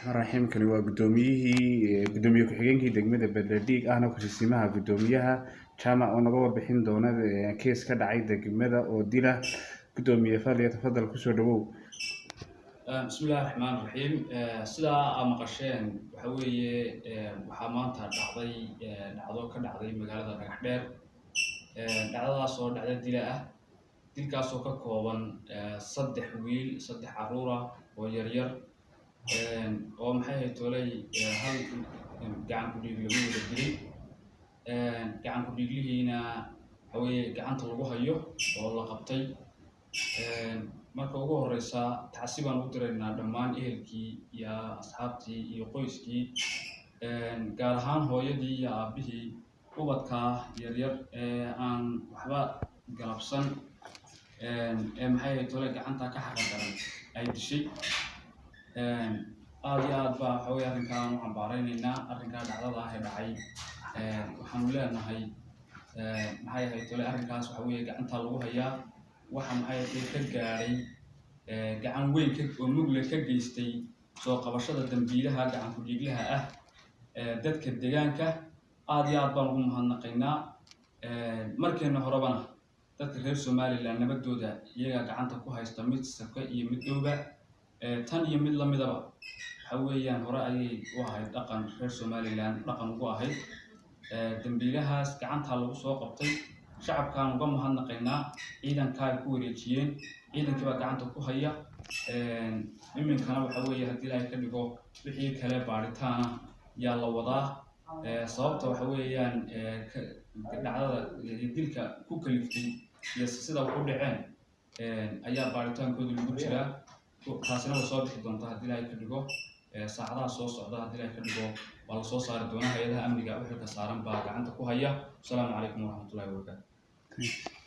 الرحيم كان waa gudoomiye ku-xigeenkii degmada Beledhig ahna ku-xigeenka gudoomiyaha jaamac oo naga warbixin doona kees ka dhacay degmada oo dila gudoomiye Fadliya tafadal ku soo dhawow. Bismillaahi Raxmaani Raxiim. Sidaa aad maqasheen waxa weeye waxaa maanta dhacday dhacdo ka dhacday magaalada Dhagaxdheer. Dhacdadaas oo dhacda dila ah, dilkaas oo ka kooban 3 wiil 3 caruur ah oo yaryar oo maxay ahayd tolay hal gacan ku dhiig lagu wada dilay. Gacan ku dhiiglihiina waxa weeye gacanta lagu hayo oo la qabtay. marka ugu horeysa tacsibaan u direynaa dhammaan ehelkii iyo asxaabtii iyo qoyskii, gaar ahaan hooyadii iyo aabihii ubadka yaryar aan waxba galabsan maxay ahayd tolay gacanta ka xaqan daran ay dishay. aad iyo aad baa waxa weeye arrinkaan u cambaareynayna arrinkaa dhacdada ah ee dhacay. waxaanu leenahay maxay ahayd tolay arrinkaas waxa weeye gacanta lagu hayaa waxa maxay ka gaaray gacan weyn oo mugle ka geystay soo qabashada dambiilaha gacan ku dhiiglaha ah dadka deegaanka. aad iyo aad baan ugu mahadnaqaynaa. markeena horebana dadka reer Somaliland nabadooda iyaga gacanta ku haysta mid saka iyo mid dhowba tan iyo mid lamidaba waxa weeyaan hore ayay u ahayd dhaqan reer Somaliland dhaqan ugu ahayd. dambiilahaas gacanta lagu soo qabtay shacabkaan uga mahadnaqaynaa. ciidanka ay ku wareejiyeen ciidankii baa gacanta ku haya. iminkana waxa weeye haddii ay ka dhigo wixii kale baaritaana yaa la wadaa. sababta waxa weeyaan dhacdada dilka ku kaliftay iyo sida ku dhaceen ayaa baaritaankooda lagu jiraa. taasina way soo bixi doontaa haddii ay ka dhigo saacadaha soo socda. haddii ay ka dhigo waa la soo saari doonaa. hay'adaha amniga u xilka saaran baa gacanta ku haya. Assalaamu calaykum waraxmatullaahi wabarakaatuh.